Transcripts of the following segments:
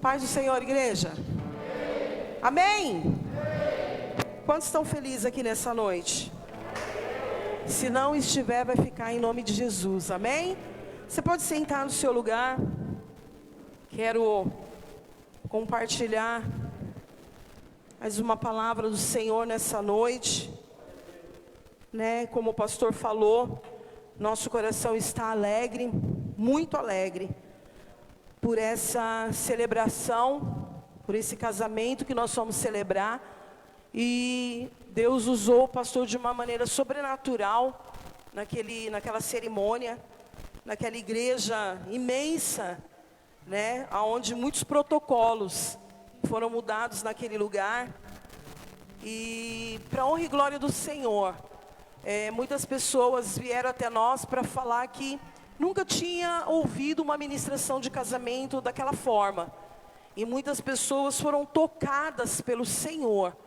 Paz do Senhor, igreja. Amém? Quantos estão felizes aqui nessa noite? Se não estiver, vai ficar em nome de Jesus. Amém? Você pode sentar no seu lugar. Quero compartilhar mais uma palavra do Senhor nessa noite, né? Como o pastor falou, nosso coração está alegre, muito alegre, por essa celebração, por esse casamento que nós vamos celebrar. E Deus usou o pastor de uma maneira sobrenatural naquela cerimônia, naquela igreja imensa, né? Onde muitos protocolos foram mudados naquele lugar. E para honra e glória do Senhor, muitas pessoas vieram até nós para falar que nunca tinha ouvido uma ministração de casamento daquela forma. E muitas pessoas foram tocadas pelo Senhor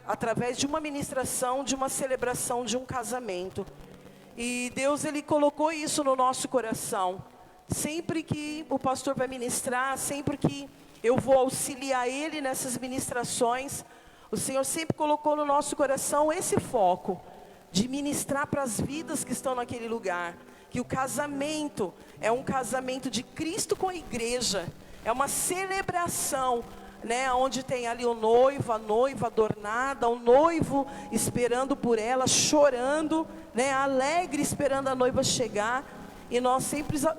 através de uma ministração, de uma celebração de um casamento. E Deus, Ele colocou isso no nosso coração. Sempre que o pastor vai ministrar, sempre que eu vou auxiliar ele nessas ministrações, o Senhor sempre colocou no nosso coração esse foco de ministrar para as vidas que estão naquele lugar. Que o casamento é um casamento de Cristo com a igreja, é uma celebração, né, onde tem ali o noivo, a noiva adornada, o noivo esperando por ela, chorando, né, alegre esperando a noiva chegar. E nós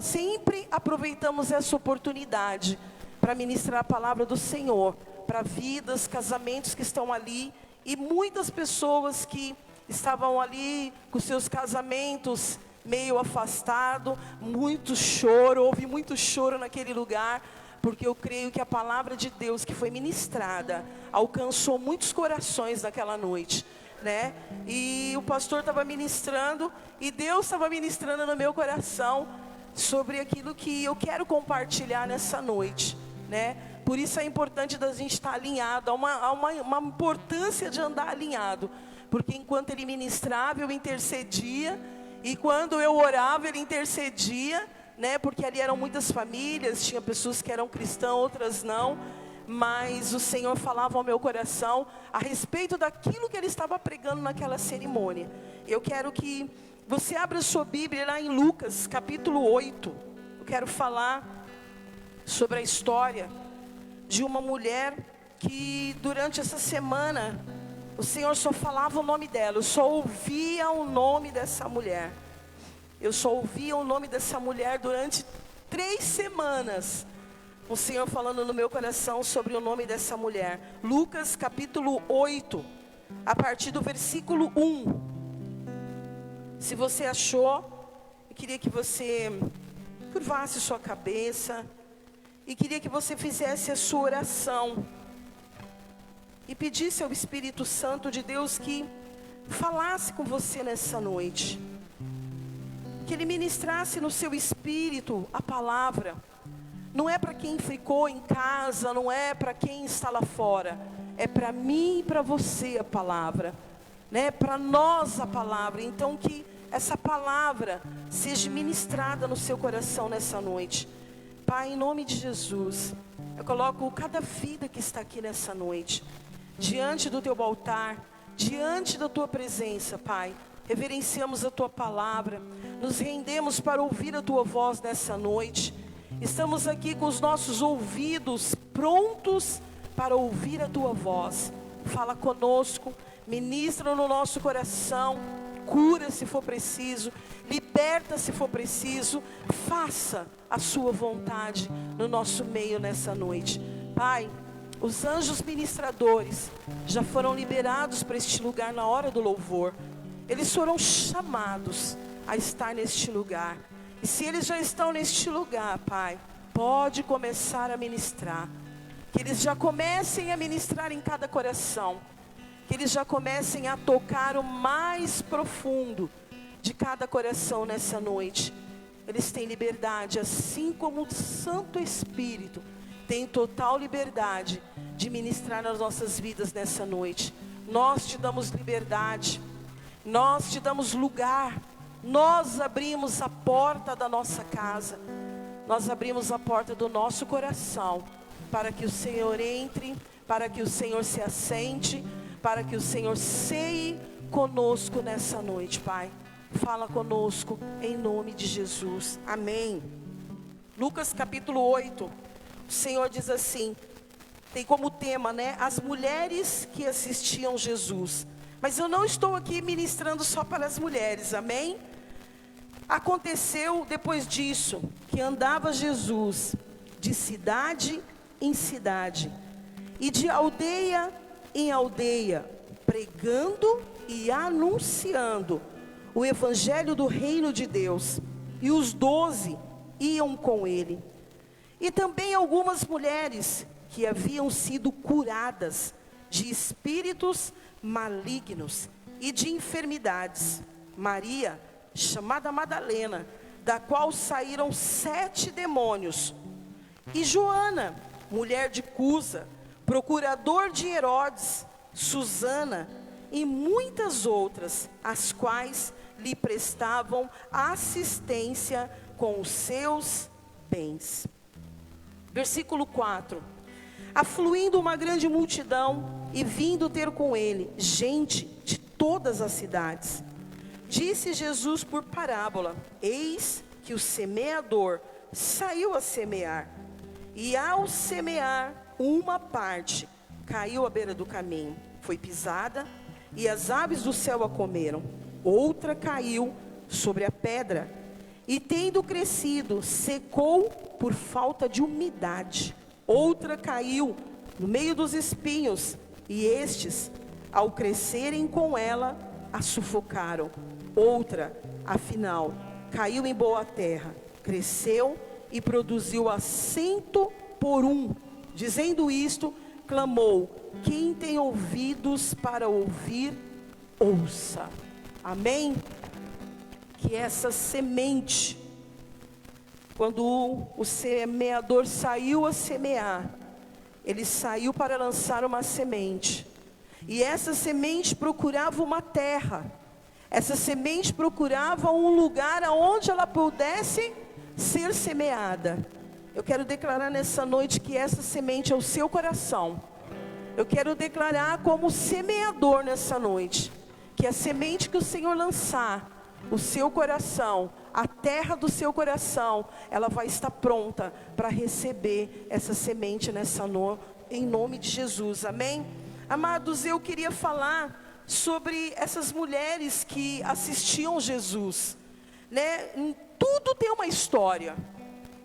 sempre aproveitamos essa oportunidade para ministrar a palavra do Senhor para vidas, casamentos que estão ali, e muitas pessoas que estavam ali com seus casamentos meio afastado, muito choro, houve muito choro naquele lugar, porque eu creio que a palavra de Deus que foi ministrada alcançou muitos corações naquela noite, né? E o pastor estava ministrando, e Deus estava ministrando no meu coração sobre aquilo que eu quero compartilhar nessa noite, né? Por isso é importante da gente estar alinhado, há uma importância de andar alinhado, porque enquanto ele ministrava, eu intercedia, e quando eu orava, ele intercedia, né? Porque ali eram muitas famílias, tinha pessoas que eram cristãs, outras não, mas o Senhor falava ao meu coração a respeito daquilo que ele estava pregando naquela cerimônia. Eu quero que você abra sua Bíblia lá em Lucas, capítulo 8. Eu quero falar sobre a história de uma mulher que durante essa semana o Senhor só falava o nome dela, eu só ouvia o nome dessa mulher. Eu só ouvia o nome dessa mulher durante 3 semanas. O Senhor falando no meu coração sobre o nome dessa mulher. Lucas capítulo 8, a partir do versículo 1. Se você achou, eu queria que você curvasse sua cabeça e queria que você fizesse a sua oração e pedisse ao Espírito Santo de Deus que falasse com você nessa noite, que Ele ministrasse no seu espírito a palavra. Não é para quem ficou em casa, não é para quem está lá fora, é para mim e para você a palavra, né? Para nós a palavra. Então que essa palavra seja ministrada no seu coração nessa noite. Pai, em nome de Jesus, eu coloco cada vida que está aqui nessa noite diante do teu altar, diante da tua presença, Pai. Reverenciamos a tua palavra, nos rendemos para ouvir a tua voz nessa noite. Estamos aqui com os nossos ouvidos prontos para ouvir a tua voz. Fala conosco, ministra no nosso coração, cura se for preciso, liberta se for preciso, faça a sua vontade no nosso meio nessa noite. Pai, os anjos ministradores já foram liberados para este lugar na hora do louvor. Eles foram chamados a estar neste lugar. E se eles já estão neste lugar, Pai, pode começar a ministrar. Que eles já comecem a ministrar em cada coração. Que eles já comecem a tocar o mais profundo de cada coração nessa noite. Eles têm liberdade, assim como o Santo Espírito tem total liberdade de ministrar nas nossas vidas nessa noite. Nós te damos liberdade, nós te damos lugar, nós abrimos a porta da nossa casa, nós abrimos a porta do nosso coração para que o Senhor entre, para que o Senhor se assente, para que o Senhor ceie conosco nessa noite, Pai. Fala conosco em nome de Jesus. Amém. Lucas capítulo 8, o Senhor diz assim, tem como tema, né, as mulheres que assistiam Jesus. Mas eu não estou aqui ministrando só para as mulheres, amém? Aconteceu depois disso, que andava Jesus de cidade em cidade, e de aldeia em aldeia, pregando e anunciando o evangelho do reino de Deus. E os 12 iam com ele. E também algumas mulheres que haviam sido curadas de espíritos malignos e de enfermidades. Maria, chamada Madalena, da qual saíram 7 demônios. E Joana, mulher de Cusa, procurador de Herodes, Susana e muitas outras, as quais lhe prestavam assistência com os seus bens. Versículo 4. Afluindo uma grande multidão e vindo ter com ele gente de todas as cidades, disse Jesus por parábola: eis que o semeador saiu a semear, e ao semear, uma parte caiu à beira do caminho, foi pisada, e as aves do céu a comeram. Outra caiu sobre a pedra, e tendo crescido, secou por falta de umidade. Outra caiu no meio dos espinhos, e estes, ao crescerem com ela, a sufocaram. Outra, afinal, caiu em boa terra, cresceu e produziu a 100 por 1. Dizendo isto, clamou: quem tem ouvidos para ouvir, ouça. Amém? Que essa semente, quando o semeador saiu a semear, ele saiu para lançar uma semente, e essa semente procurava uma terra, essa semente procurava um lugar aonde ela pudesse ser semeada. Eu quero declarar nessa noite que essa semente é o seu coração. Eu quero declarar como semeador nessa noite, que a semente que o Senhor lançar, o seu coração, a terra do seu coração, ela vai estar pronta para receber essa semente nessa noite, em nome de Jesus, amém? Amados, eu queria falar sobre essas mulheres que assistiam Jesus, né? Em tudo tem uma história,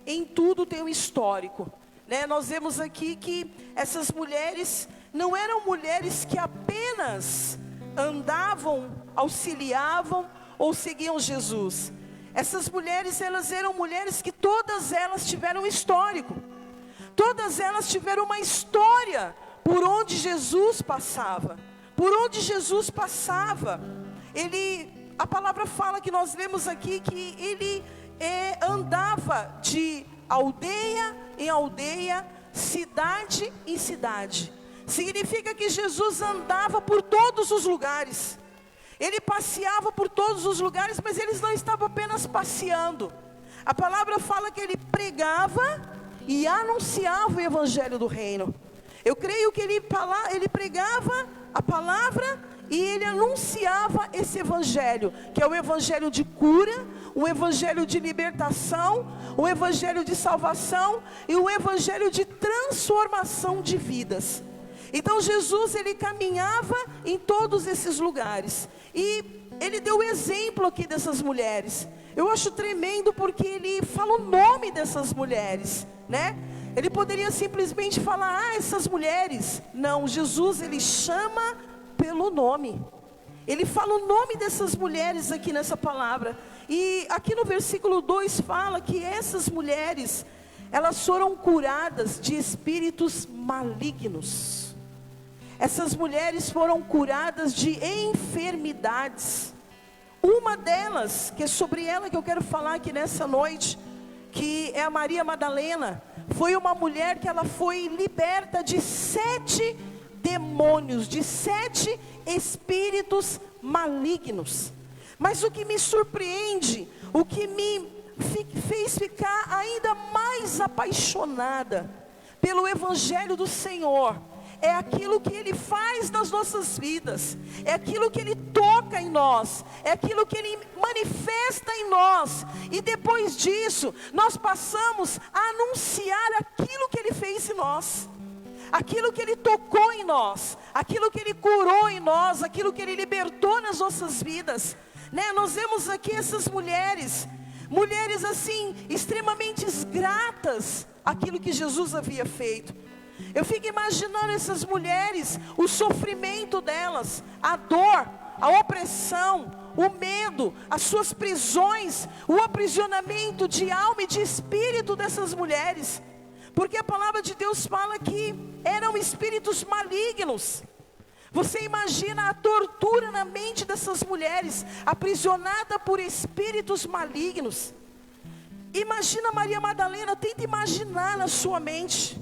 em tudo tem um histórico, né? Nós vemos aqui que essas mulheres não eram mulheres que apenas andavam, auxiliavam ou seguiam Jesus. Essas mulheres, elas eram mulheres que todas elas tiveram um histórico. Todas elas tiveram uma história por onde Jesus passava. Por onde Jesus passava. A palavra fala que nós lemos aqui que ele andava de aldeia em aldeia, cidade em cidade. Significa que Jesus andava por todos os lugares. Ele passeava por todos os lugares, mas ele não estava apenas passeando. A palavra fala que ele pregava e anunciava o evangelho do reino. Eu creio que ele pregava a palavra e ele anunciava esse evangelho, que é o evangelho de cura, o evangelho de libertação, o evangelho de salvação e o evangelho de transformação de vidas. Então Jesus, ele caminhava em todos esses lugares. E ele deu o exemplo aqui dessas mulheres. Eu acho tremendo porque ele fala o nome dessas mulheres, né? Ele poderia simplesmente falar, essas mulheres. Não, Jesus, ele chama pelo nome. Ele fala o nome dessas mulheres aqui nessa palavra. E aqui no versículo 2 fala que essas mulheres, elas foram curadas de espíritos malignos. Essas mulheres foram curadas de enfermidades. Uma delas, que é sobre ela que eu quero falar aqui nessa noite, que é a Maria Madalena, foi uma mulher que ela foi liberta de 7 demônios, de 7 espíritos malignos. Mas o que me surpreende, o que me fez ficar ainda mais apaixonada, pelo Evangelho do Senhor, é aquilo que Ele faz nas nossas vidas, é aquilo que Ele toca em nós, é aquilo que Ele manifesta em nós, e depois disso, nós passamos a anunciar aquilo que Ele fez em nós, aquilo que Ele tocou em nós, aquilo que Ele curou em nós, aquilo que Ele libertou nas nossas vidas, né? Nós vemos aqui essas mulheres assim, extremamente gratas àquilo que Jesus havia feito. Eu fico imaginando essas mulheres, o sofrimento delas, a dor, a opressão, o medo, as suas prisões, o aprisionamento de alma e de espírito dessas mulheres, porque a palavra de Deus fala que eram espíritos malignos. Você imagina a tortura na mente dessas mulheres, aprisionada por espíritos malignos. Imagina Maria Madalena, tenta imaginar na sua mente,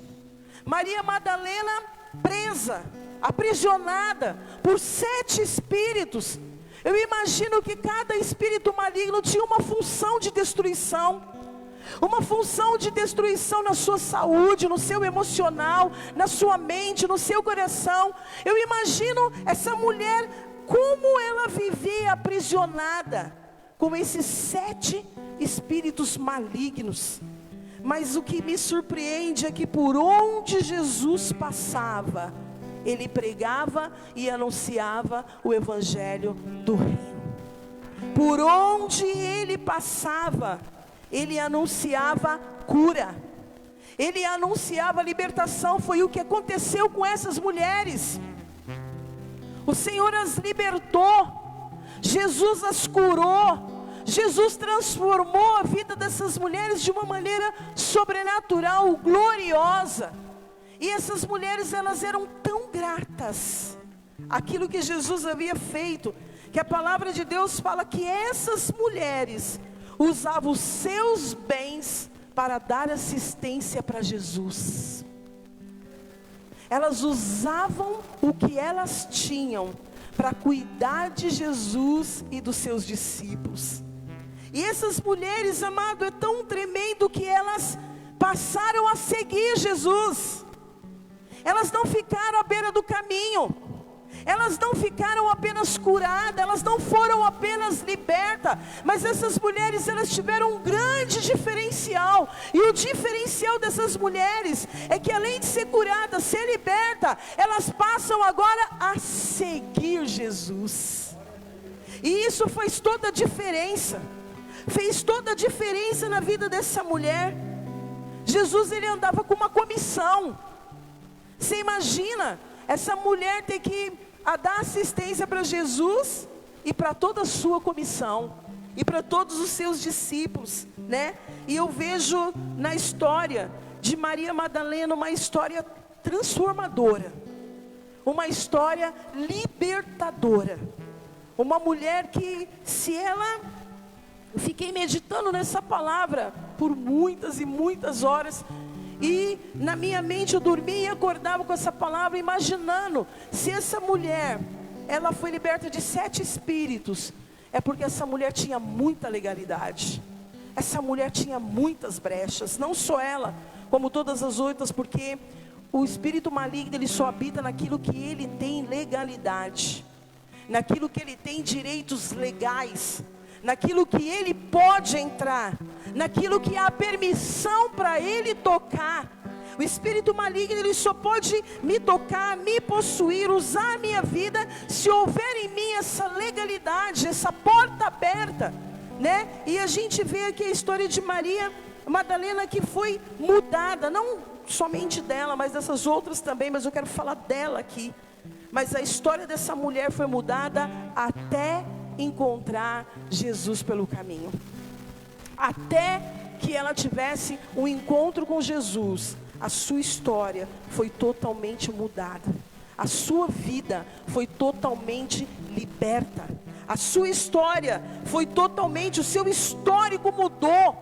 Maria Madalena presa, aprisionada por 7 espíritos. Eu imagino que cada espírito maligno tinha uma função de destruição. Uma função de destruição na sua saúde, no seu emocional, na sua mente, no seu coração. Eu imagino essa mulher, como ela vivia aprisionada com esses 7 espíritos malignos. Mas o que me surpreende é que por onde Jesus passava, Ele pregava e anunciava o Evangelho do Reino. Por onde Ele passava, Ele anunciava cura, Ele anunciava libertação. Foi o que aconteceu com essas mulheres. O Senhor as libertou, Jesus as curou, Jesus transformou a vida dessas mulheres de uma maneira sobrenatural, gloriosa. E essas mulheres, elas eram tão gratas àquilo que Jesus havia feito, que a palavra de Deus fala que essas mulheres usavam os seus bens para dar assistência para Jesus. Elas usavam o que elas tinham para cuidar de Jesus e dos seus discípulos. E essas mulheres, amado, é tão tremendo que elas passaram a seguir Jesus. Elas não ficaram à beira do caminho, elas não ficaram apenas curadas, elas não foram apenas libertas, mas essas mulheres, elas tiveram um grande diferencial. E o diferencial dessas mulheres é que, além de ser curada, ser liberta, elas passam agora a seguir Jesus. E isso faz toda a diferença. Fez toda a diferença na vida dessa mulher. Jesus, ele andava com uma comissão. Você imagina essa mulher ter que dar assistência para Jesus e para toda a sua comissão e para todos os seus discípulos, né? E eu vejo na história de Maria Madalena uma história transformadora, uma história libertadora. Uma mulher que, se ela... Eu fiquei meditando nessa palavra por muitas e muitas horas, e na minha mente eu dormia e acordava com essa palavra, imaginando, se essa mulher, ela foi liberta de 7 espíritos, é porque essa mulher tinha muita legalidade, essa mulher tinha muitas brechas. Não só ela, como todas as outras, porque o espírito maligno, ele só habita naquilo que ele tem legalidade, naquilo que ele tem direitos legais, naquilo que ele pode entrar, naquilo que há permissão para ele tocar. O espírito maligno, ele só pode me tocar, me possuir, usar a minha vida, se houver em mim essa legalidade, essa porta aberta, né? E a gente vê aqui a história de Maria Madalena, que foi mudada, não somente dela, mas dessas outras também, mas eu quero falar dela aqui. Mas a história dessa mulher foi mudada até encontrar Jesus pelo caminho, até que ela tivesse um encontro com Jesus. A sua história foi totalmente mudada, a sua vida foi totalmente liberta, a sua história foi totalmente, o seu histórico mudou.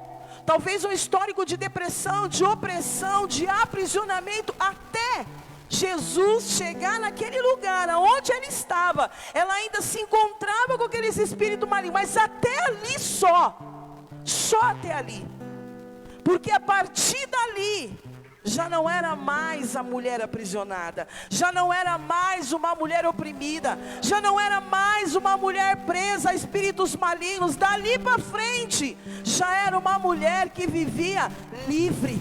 Talvez um histórico de depressão, de opressão, de aprisionamento, até Jesus chegar naquele lugar onde ela estava. Ela ainda se encontrava com aqueles espíritos malignos, mas até ali só até ali, porque a partir dali, já não era mais a mulher aprisionada, já não era mais uma mulher oprimida, já não era mais uma mulher presa a espíritos malignos. Dali para frente, já era uma mulher que vivia livre,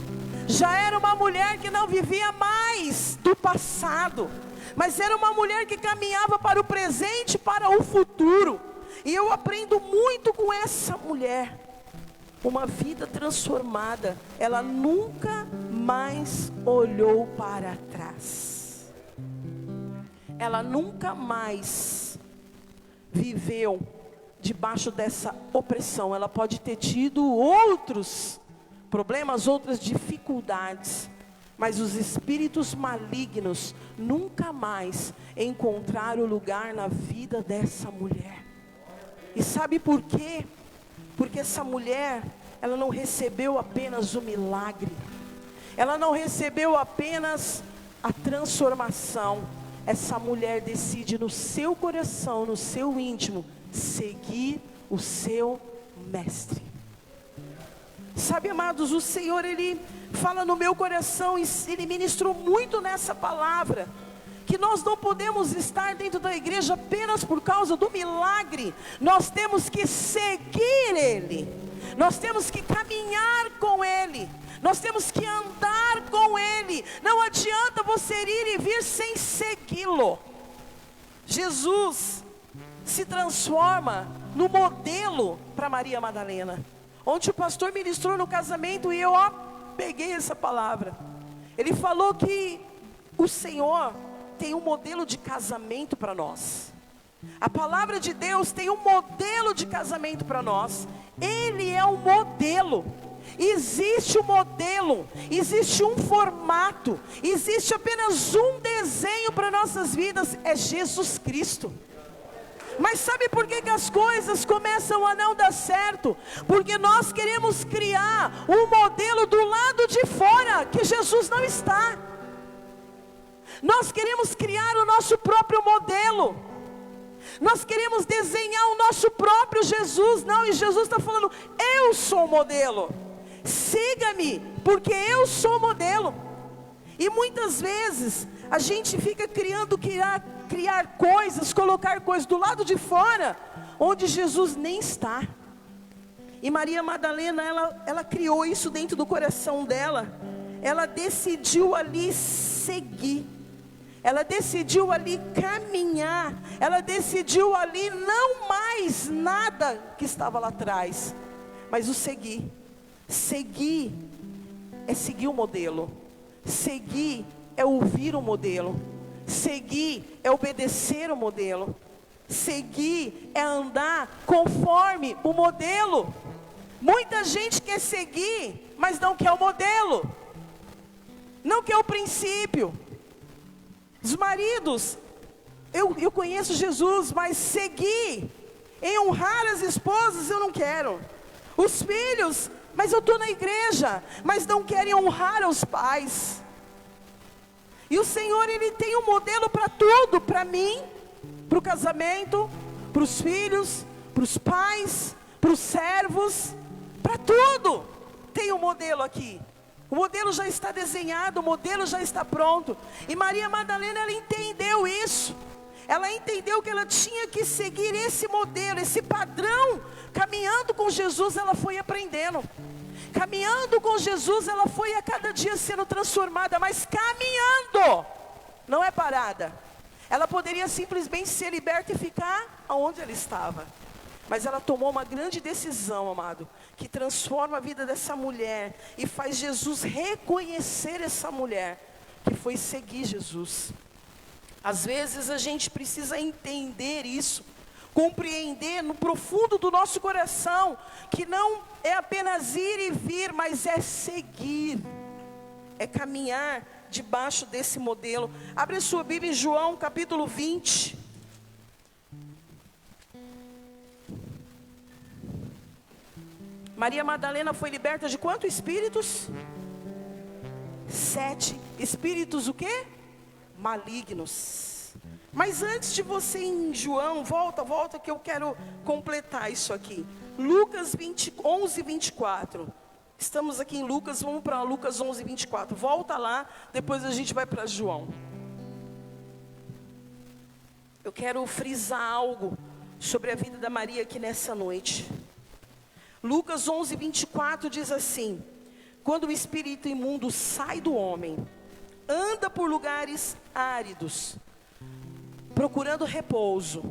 já era uma mulher que não vivia mais do passado, mas era uma mulher que caminhava para o presente, para o futuro. E eu aprendo muito com essa mulher. Uma vida transformada, ela nunca mais olhou para trás. Ela nunca mais viveu debaixo dessa opressão. Ela pode ter tido outros problemas, outras dificuldades, mas os espíritos malignos nunca mais encontraram lugar na vida dessa mulher. E sabe por quê? Porque essa mulher, ela não recebeu apenas o milagre, ela não recebeu apenas a transformação. Essa mulher decide no seu coração, no seu íntimo, seguir o seu mestre. Sabe, amados, o Senhor, Ele fala no meu coração, e Ele ministrou muito nessa palavra, que nós não podemos estar dentro da igreja apenas por causa do milagre. Nós temos que seguir Ele, nós temos que caminhar com Ele, nós temos que andar com Ele. Não adianta você ir e vir sem segui-lo. Jesus se transforma no modelo para Maria Madalena. Ontem o pastor ministrou no casamento e eu peguei essa palavra. Ele falou que o Senhor tem um modelo de casamento para nós. A palavra de Deus tem um modelo de casamento para nós. Ele é um modelo. Existe um modelo, existe um formato, existe apenas um desenho para nossas vidas, é Jesus Cristo. Mas sabe por que as coisas começam a não dar certo? Porque nós queremos criar um modelo do lado de fora, que Jesus não está. Nós queremos criar o nosso próprio modelo. Nós queremos desenhar o nosso próprio Jesus. Não, e Jesus está falando, eu sou o modelo. Siga-me, porque eu sou o modelo. E muitas vezes a gente fica criar coisas, colocar coisas do lado de fora, onde Jesus nem está. E Maria Madalena, ela criou isso dentro do coração dela. Ela decidiu ali seguir. Ela decidiu ali caminhar. Ela decidiu ali não mais nada que estava lá atrás, mas o seguir. Seguir é seguir o modelo. Seguir é ouvir o modelo. Seguir é obedecer o modelo. Seguir é andar conforme o modelo. Muita gente quer seguir, mas não quer o modelo, não quer o princípio. Os maridos, eu conheço Jesus, mas seguir em honrar as esposas eu não quero. Os filhos, mas eu estou na igreja, mas não querem honrar os pais. E o Senhor, Ele tem um modelo para tudo, para mim, para o casamento, para os filhos, para os pais, para os servos, para tudo. Tem um modelo aqui. O modelo já está desenhado, o modelo já está pronto. E Maria Madalena, ela entendeu isso. Ela entendeu que ela tinha que seguir esse modelo, esse padrão. Caminhando com Jesus, ela foi aprendendo. Caminhando com Jesus, ela foi a cada dia sendo transformada. Mas caminhando, não é parada. Ela poderia simplesmente ser liberta e ficar onde ela estava. Mas ela tomou uma grande decisão, amado, que transforma a vida dessa mulher e faz Jesus reconhecer essa mulher, que foi seguir Jesus. Às vezes a gente precisa entender isso, compreender no profundo do nosso coração, que não é apenas ir e vir, mas é seguir, é caminhar debaixo desse modelo. Abre a sua Bíblia em João capítulo 20. Maria Madalena foi liberta de quantos espíritos? 7 espíritos, o quê? Malignos. Mas antes de você ir em João, volta que eu quero completar isso aqui. Lucas 11, 24. Estamos aqui em Lucas, vamos para Lucas 11, 24. Volta lá, depois a gente vai para João. Eu quero frisar algo sobre a vida da Maria aqui nessa noite. Lucas 11, 24 diz assim: quando o espírito imundo sai do homem, anda por lugares áridos, procurando repouso,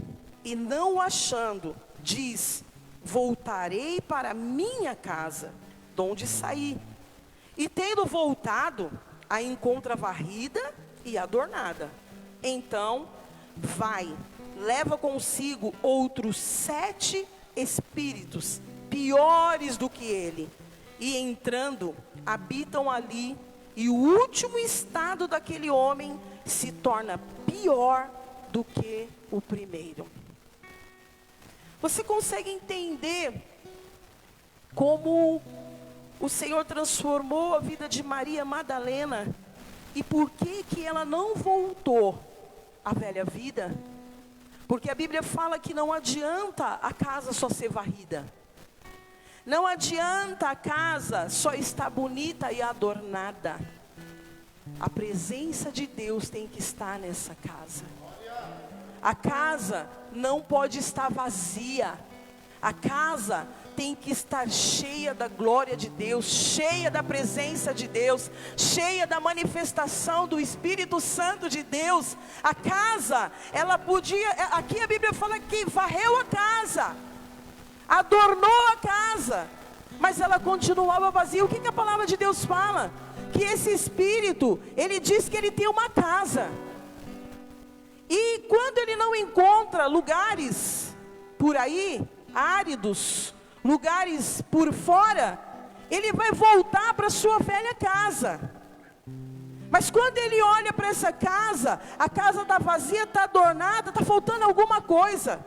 e não o achando, diz: voltarei para minha casa, de onde saí. E tendo voltado, a encontra varrida e adornada. Então vai, leva consigo outros 7 espíritos, piores do que ele, e entrando, habitam ali, e o último estado daquele homem se torna pior do que o primeiro. Você consegue entender como o Senhor transformou a vida de Maria Madalena e por que ela não voltou à velha vida? Porque a Bíblia fala que não adianta a casa só ser varrida. Não adianta a casa só estar bonita e adornada. A presença de Deus tem que estar nessa casa. A casa não pode estar vazia. A casa tem que estar cheia da glória de Deus, cheia da presença de Deus, cheia da manifestação do Espírito Santo de Deus. A casa, ela podia, aqui a Bíblia fala que varreu a casa, adornou a casa, mas ela continuava vazia. O que a palavra de Deus fala? Que esse Espírito, ele diz que ele tem uma casa, e quando ele não encontra lugares por aí, áridos, lugares por fora, ele vai voltar para a sua velha casa. Mas quando ele olha para essa casa, a casa está vazia, está adornada, está faltando alguma coisa.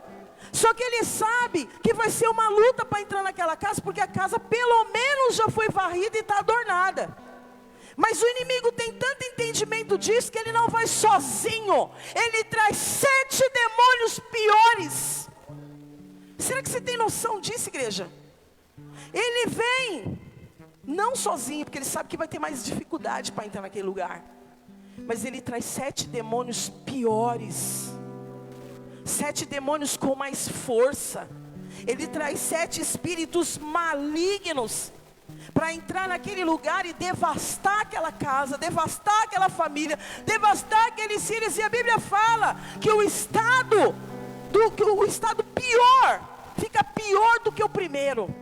Só que ele sabe que vai ser uma luta para entrar naquela casa, porque a casa pelo menos já foi varrida e está adornada. Mas o inimigo tem tanto entendimento disso, que ele não vai sozinho, ele traz 7 demônios piores. Será que você tem noção disso, igreja? Ele vem, não sozinho, porque ele sabe que vai ter mais dificuldade para entrar naquele lugar. Mas ele traz 7 demônios piores, 7 demônios com mais força. Ele traz 7 espíritos malignos, para entrar naquele lugar e devastar aquela casa, devastar aquela família, devastar aqueles filhos. E a Bíblia fala que o estado pior, fica pior do que o primeiro.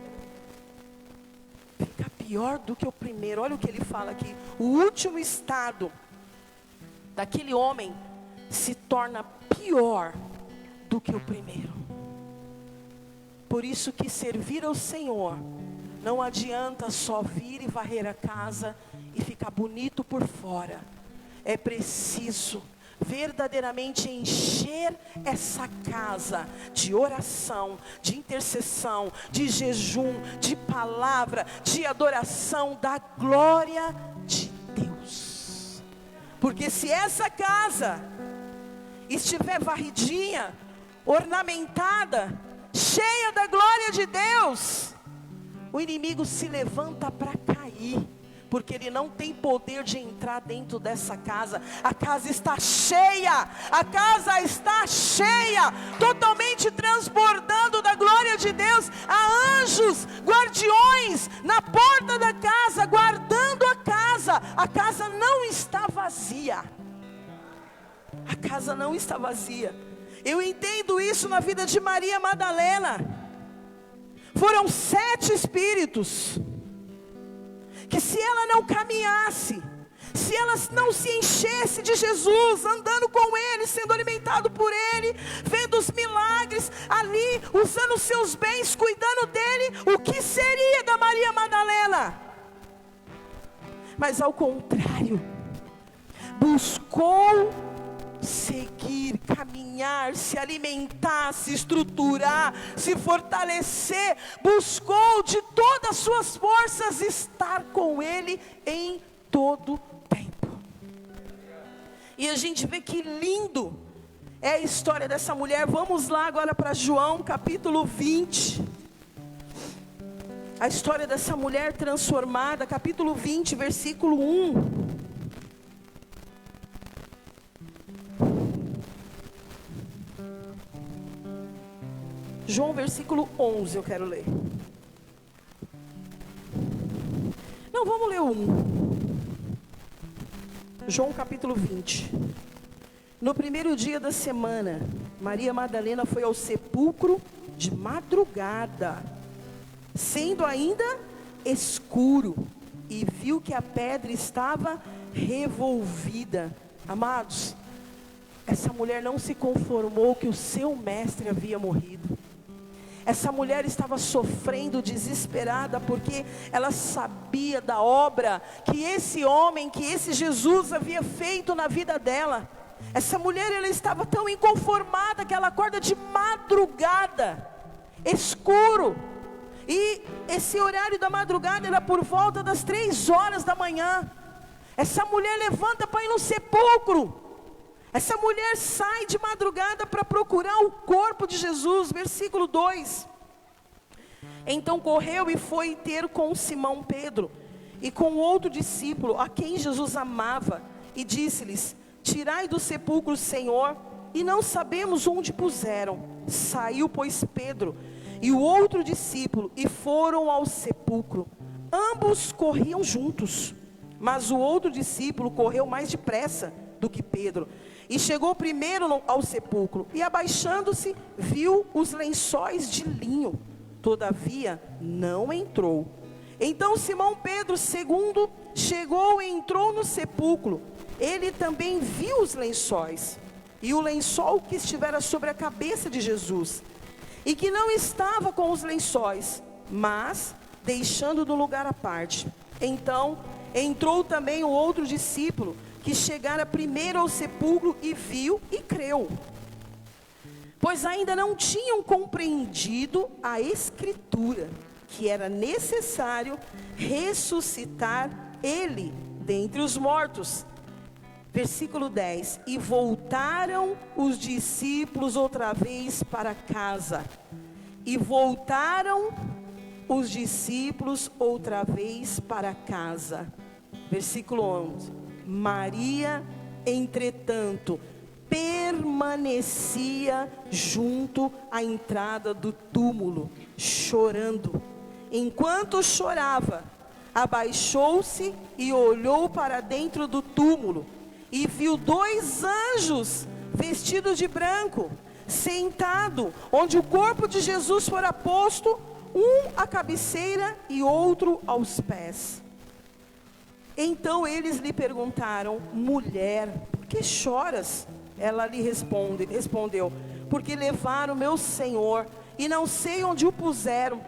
Fica pior do que o primeiro. Olha o que ele fala aqui: o último estado daquele homem se torna pior do que o primeiro. Por isso que servir ao Senhor não adianta só vir e varrer a casa e ficar bonito por fora. É preciso verdadeiramente encher essa casa de oração, de intercessão, de jejum, de palavra, de adoração da glória de Deus. Porque se essa casa estiver varridinha, ornamentada, cheia da glória de Deus, o inimigo se levanta para cair, porque ele não tem poder de entrar dentro dessa casa. A casa está cheia, a casa está cheia, totalmente transbordando da glória de Deus. Há anjos, guardiões na porta da casa, guardando a casa. A casa não está vazia. A casa não está vazia. Eu entendo isso na vida de Maria Madalena. Foram 7 espíritos, que se ela não caminhasse, se ela não se enchesse de Jesus, andando com Ele, sendo alimentado por Ele, vendo os milagres ali, usando os seus bens, cuidando dEle, o que seria da Maria Madalena? Mas ao contrário, buscou seguir, caminhar, se alimentar, se estruturar, se fortalecer, buscou de todas as suas forças estar com Ele em todo tempo. E a gente vê que lindo é a história dessa mulher. Vamos lá agora para João capítulo 20. A história dessa mulher transformada, capítulo 20, versículo 1. João, versículo 11, eu quero ler. Não, vamos ler o 1. João, capítulo 20. No primeiro dia da semana, Maria Madalena foi ao sepulcro de madrugada, sendo ainda escuro, e viu que a pedra estava revolvida. Amados, essa mulher não se conformou que o seu mestre havia morrido. Essa mulher estava sofrendo, desesperada, porque ela sabia da obra que esse homem, que esse Jesus havia feito na vida dela. Essa mulher, ela estava tão inconformada que ela acorda de madrugada, escuro. E esse horário da madrugada era por volta das 3 horas da manhã. Essa mulher levanta para ir no sepulcro. Essa mulher sai de madrugada para procurar o corpo de Jesus. Versículo 2. Então correu e foi ter com Simão Pedro e com outro discípulo, a quem Jesus amava, e disse-lhes: tirai do sepulcro, Senhor, e não sabemos onde puseram. Saiu, pois, Pedro e o outro discípulo, e foram ao sepulcro. Ambos corriam juntos, mas o outro discípulo correu mais depressa do que Pedro, e chegou primeiro ao sepulcro, e abaixando-se, viu os lençóis de linho, todavia não entrou. Então Simão Pedro, segundo, chegou e entrou no sepulcro. Ele também viu os lençóis, e o lençol que estivera sobre a cabeça de Jesus, e que não estava com os lençóis, mas deixando no lugar à parte. Então entrou também o outro discípulo, que chegara primeiro ao sepulcro, e viu e creu, pois ainda não tinham compreendido a Escritura, que era necessário ressuscitar ele dentre os mortos. Versículo 10. E voltaram os discípulos outra vez para casa. E voltaram os discípulos outra vez para casa. Versículo 11. Maria, entretanto, permanecia junto à entrada do túmulo, chorando. Enquanto chorava, abaixou-se e olhou para dentro do túmulo, e viu 2 anjos vestidos de branco, sentado onde o corpo de Jesus fora posto, um à cabeceira e outro aos pés. Então eles lhe perguntaram: mulher, por que choras? Ela lhe respondeu: porque levaram meu Senhor, e não sei onde o puseram.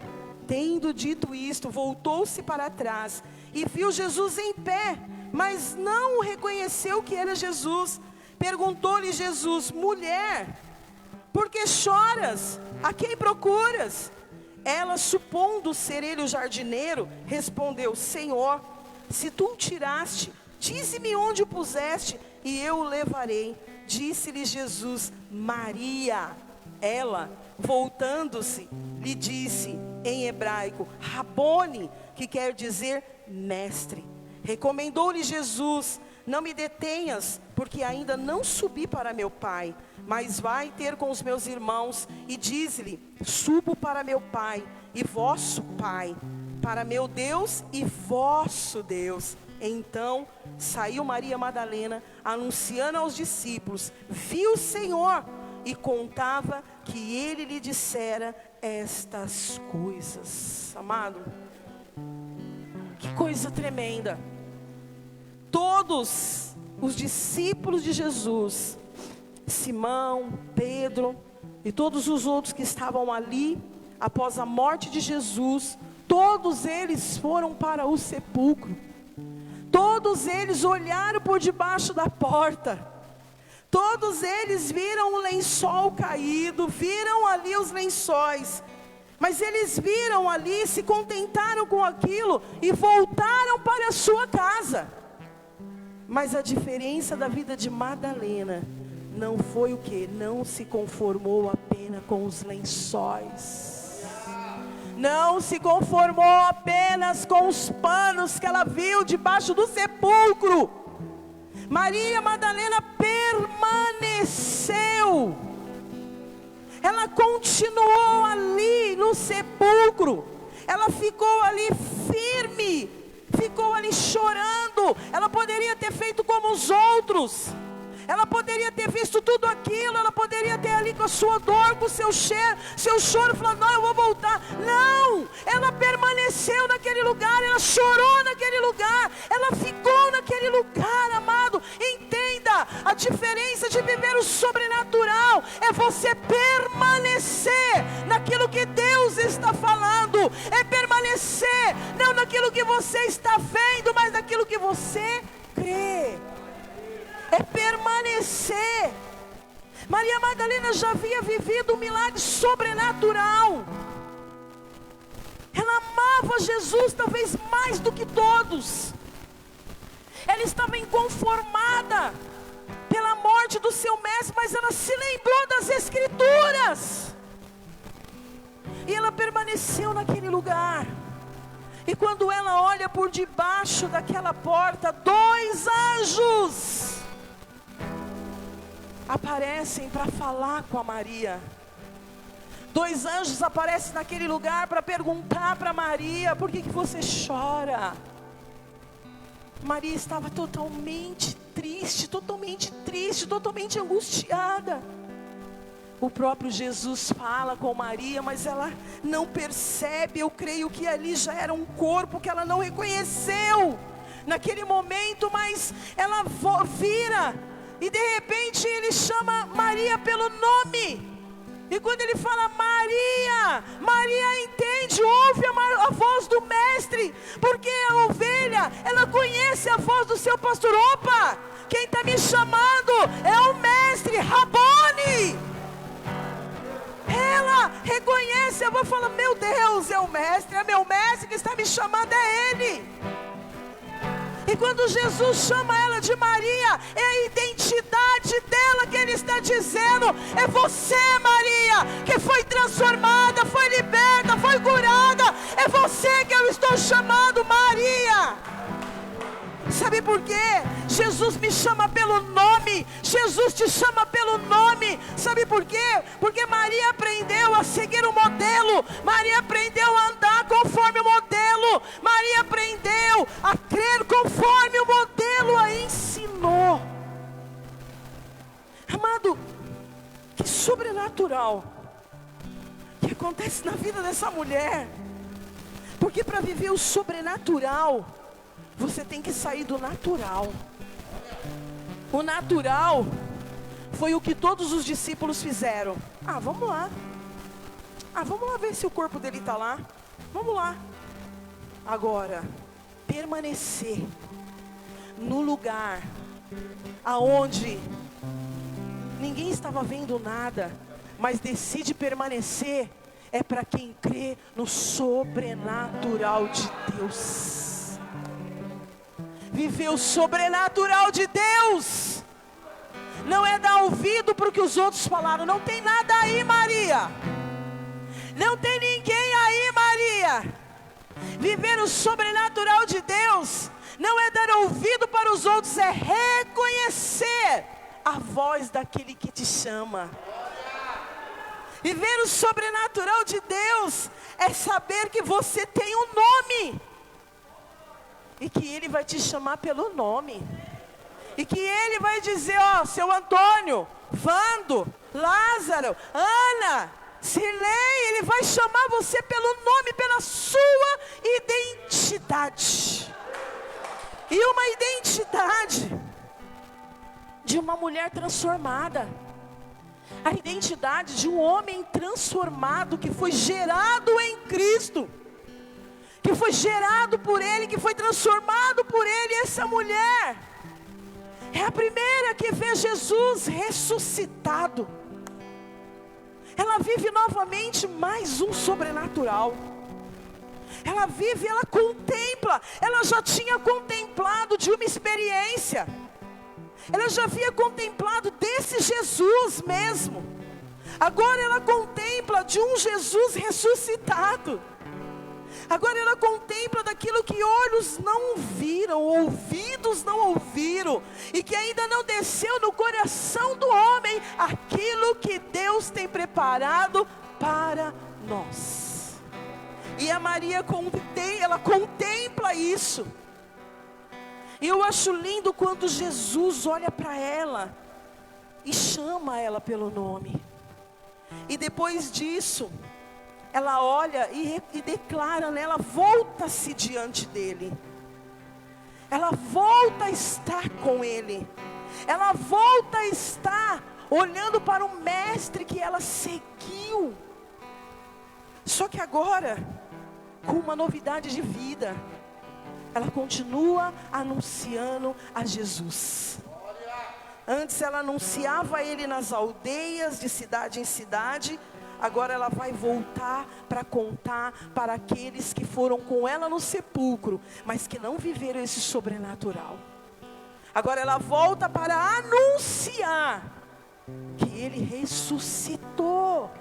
Tendo dito isto, voltou-se para trás, e viu Jesus em pé, mas não o reconheceu que era Jesus. Perguntou-lhe Jesus: mulher, por que choras? A quem procuras? Ela, supondo ser ele o jardineiro, respondeu: Senhor, se tu o tiraste, dize-me onde o puseste, e eu o levarei. Disse-lhe Jesus: Maria. Ela, voltando-se, lhe disse em hebraico: Rabone, que quer dizer mestre. Recomendou-lhe Jesus: não me detenhas, porque ainda não subi para meu Pai, mas vai ter com os meus irmãos, e diz-lhe: subo para meu Pai e vosso Pai, para meu Deus e vosso Deus. Então saiu Maria Madalena, anunciando aos discípulos: viu o Senhor, e contava que ele lhe dissera estas coisas. Amado, que coisa tremenda. Todos os discípulos de Jesus, Simão, Pedro e todos os outros que estavam ali após a morte de Jesus, todos eles foram para o sepulcro. Todos eles olharam por debaixo da porta. Todos eles viram o lençol caído, viram ali os lençóis. Mas eles viram ali, se contentaram com aquilo e voltaram para a sua casa. Mas a diferença da vida de Madalena não foi o que? Não se conformou apenas com os lençóis. não se conformou apenas com os panos que ela viu debaixo do sepulcro. Maria Madalena permaneceu. Ela continuou ali no sepulcro. Ela ficou ali firme, ficou ali chorando. Ela poderia ter feito como os outros. Ela poderia ter visto tudo aquilo. Ela poderia ter ali com a sua dor, com o seu choro, falando, não, eu vou voltar. Não, ela permaneceu naquele lugar. Ela chorou naquele lugar. Ela ficou naquele lugar, amado. Entenda, a diferença de viver o sobrenatural é você permanecer naquilo que Deus está falando. É permanecer, não naquilo que você está vendo, mas naquilo que você crê. É permanecer. Maria Madalena já havia vivido um milagre sobrenatural. Ela amava Jesus talvez mais do que todos. Ela estava inconformada pela morte do seu mestre, mas ela se lembrou das Escrituras. E ela permaneceu naquele lugar. E quando ela olha por debaixo daquela porta, 2 anjos aparecem para falar com a Maria. 2 anjos aparecem naquele lugar para perguntar para Maria: por que você chora? Maria estava totalmente triste, totalmente angustiada. O próprio Jesus fala com Maria, mas ela não percebe. Eu creio que ali já era um corpo que ela não reconheceu naquele momento, mas ela vira e de repente ele chama Maria pelo nome. E quando ele fala Maria, Maria entende, ouve a voz do mestre, porque a ovelha, ela conhece a voz do seu pastor. Opa, quem está me chamando é o mestre, Rabone. Ela reconhece a voz e fala, meu Deus, é o mestre, é meu mestre que está me chamando, é ele. E quando Jesus chama ela de Maria, é a identidade dela que ele está dizendo. É você, Maria, que foi transformada, foi liberta, foi curada. É você que eu estou chamando, Maria. Sabe por quê? Jesus me chama pelo nome. Jesus te chama pelo nome. Sabe por quê? Porque Maria aprendeu a seguir o modelo. Maria aprendeu a andar conforme o modelo. Maria aprendeu a crer conforme o modelo a ensinou. Amado, que sobrenatural que acontece na vida dessa mulher. Porque para viver o sobrenatural, você tem que sair do natural. O natural foi o que todos os discípulos fizeram. Vamos lá. Vamos lá ver se o corpo dele está lá. Vamos lá. Agora, permanecer no lugar aonde ninguém estava vendo nada, mas decide permanecer, é para quem crê no sobrenatural de Deus. Viver o sobrenatural de Deus não é dar ouvido para o que os outros falaram. Não tem nada aí, Maria. Não tem ninguém aí, Maria. Viver o sobrenatural de Deus não é dar ouvido para os outros, é reconhecer a voz daquele que te chama. Viver o sobrenatural de Deus é saber que você tem um nome. E que Ele vai te chamar pelo nome. E que Ele vai dizer, seu Antônio, Vando, Lázaro, Ana, Silei, Ele vai chamar você pelo nome, pela sua identidade. E uma identidade de uma mulher transformada. A identidade de um homem transformado, que foi gerado em Cristo, que foi gerado por Ele, que foi transformado por Ele. Essa mulher é a primeira que vê Jesus ressuscitado. Ela vive novamente mais um sobrenatural. Ela vive, ela contempla. Ela já tinha contemplado de uma experiência. Ela já havia contemplado desse Jesus mesmo. Agora ela contempla de um Jesus ressuscitado. Agora ela contempla daquilo que olhos não viram, ouvidos não ouviram, e que ainda não desceu no coração do homem, aquilo que Deus tem preparado para nós. E a Maria ela contempla isso. E eu acho lindo quando Jesus olha para ela e chama ela pelo nome. E depois disso, ela olha e declara nela, volta-se diante dele. Ela volta a estar com ele. Ela volta a estar olhando para o mestre que ela seguiu. Só que agora, com uma novidade de vida, ela continua anunciando a Jesus. Antes ela anunciava ele nas aldeias, de cidade em cidade. Agora ela vai voltar para contar para aqueles que foram com ela no sepulcro, mas que não viveram esse sobrenatural. Agora ela volta para anunciar que ele ressuscitou.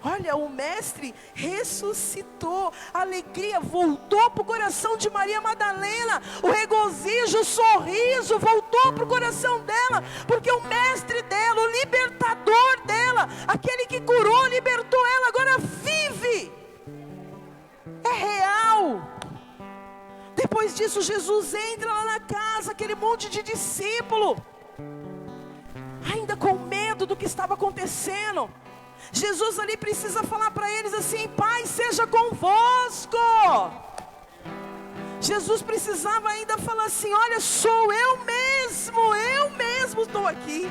Olha, o mestre ressuscitou. A alegria voltou para o coração de Maria Madalena. O regozijo, o sorriso voltou para o coração dela. Porque o mestre dela, o libertador dela, aquele que curou, libertou ela, agora vive. É real. Depois disso, Jesus entra lá na casa, aquele monte de discípulo, ainda com medo do que estava acontecendo. Jesus ali precisa falar para eles assim: Pai, seja convosco. Jesus precisava ainda falar assim: olha, sou eu mesmo estou aqui.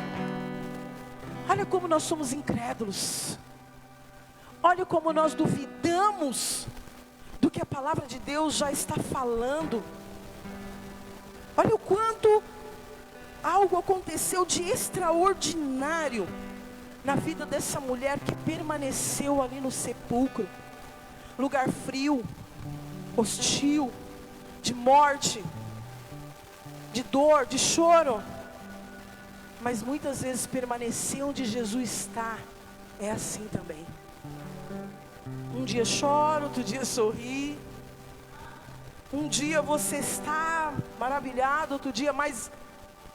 Olha como nós somos incrédulos. Olha como nós duvidamos do que a palavra de Deus já está falando. Olha o quanto algo aconteceu de extraordinário na vida dessa mulher que permaneceu ali no sepulcro. Lugar frio, hostil, de morte, de dor, de choro. Mas muitas vezes permanecer onde Jesus está é assim também. Um dia chora, outro dia sorri. Um dia você está maravilhado, outro dia, mas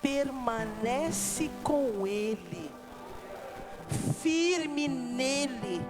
permanece com Ele. Firme nele,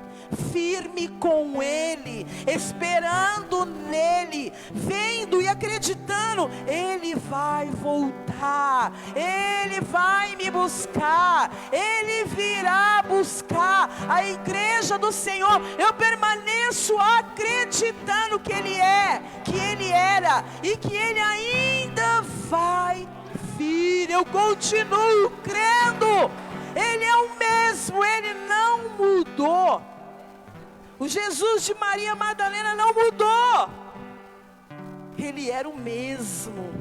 firme com ele, esperando nele, vendo e acreditando, ele vai voltar, ele vai me buscar, ele virá buscar a igreja do Senhor. Eu permaneço acreditando que ele é, que ele era e que ele ainda vai vir. Eu continuo crendo. Ele é o mesmo, ele não mudou. O Jesus de Maria Madalena não mudou. Ele era o mesmo.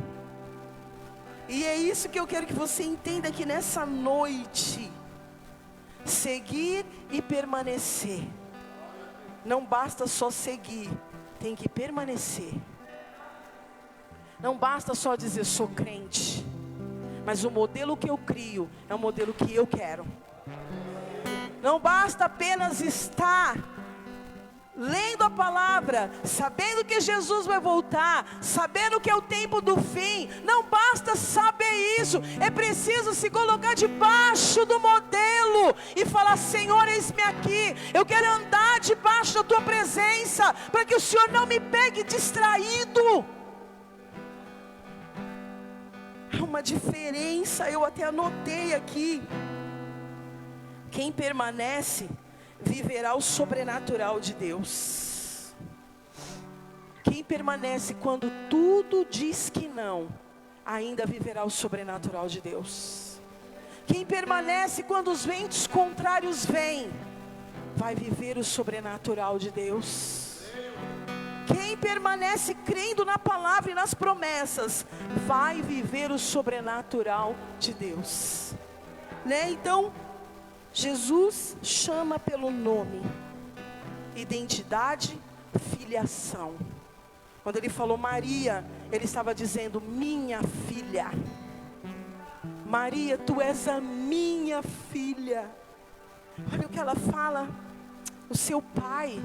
E é isso que eu quero que você entenda aqui nessa noite. Seguir e permanecer. Não basta só seguir, tem que permanecer. Não basta só dizer sou crente. Mas o modelo que eu crio é o modelo que eu quero. Não basta apenas estar lendo a palavra, sabendo que Jesus vai voltar, sabendo que é o tempo do fim. Não basta saber isso, é preciso se colocar debaixo do modelo e falar: Senhor, eis-me aqui, eu quero andar debaixo da tua presença, para que o Senhor não me pegue distraído. Há uma diferença, eu até anotei aqui. Quem permanece viverá o sobrenatural de Deus. Quem permanece quando tudo diz que não, ainda viverá o sobrenatural de Deus. Quem permanece quando os ventos contrários vêm, vai viver o sobrenatural de Deus. Quem permanece crendo na palavra e nas promessas, vai viver o sobrenatural de Deus, né? Então, Jesus chama pelo nome, identidade, filiação. Quando ele falou Maria, ele estava dizendo: minha filha. Maria, tu és a minha filha. Olha o que ela fala: o seu pai,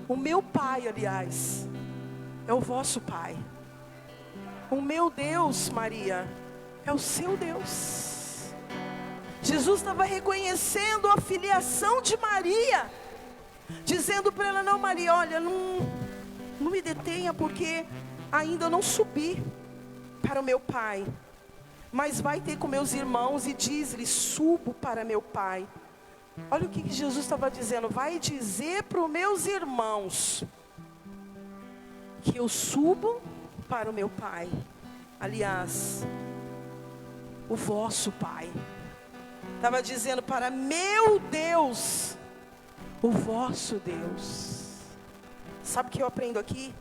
o meu pai, aliás, é o vosso Pai. O meu Deus, Maria, é o seu Deus. Jesus estava reconhecendo a filiação de Maria, dizendo para ela: não, Maria, olha, não me detenha, porque ainda não subi para o meu Pai, mas vai ter com meus irmãos e diz-lhes: subo para meu Pai. Olha o que Jesus estava dizendo: vai dizer para os meus irmãos que eu subo para o meu Pai. Aliás, o vosso Pai. Estava dizendo para meu Deus, o vosso Deus. Sabe o que eu aprendo aqui?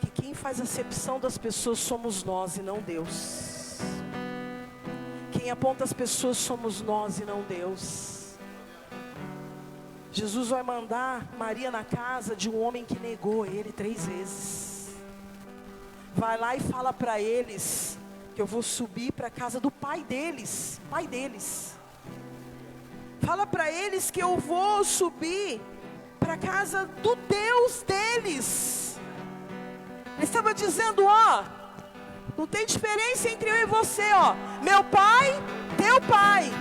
Que quem faz a acepção das pessoas somos nós e não Deus. Quem aponta as pessoas somos nós e não Deus. Jesus vai mandar Maria na casa de um homem que negou ele 3 vezes. Vai lá e fala para eles que eu vou subir para a casa do pai deles. Pai deles. Fala para eles que eu vou subir para a casa do Deus deles. Ele estava dizendo: ó, não tem diferença entre eu e você, ó. Meu pai, teu pai.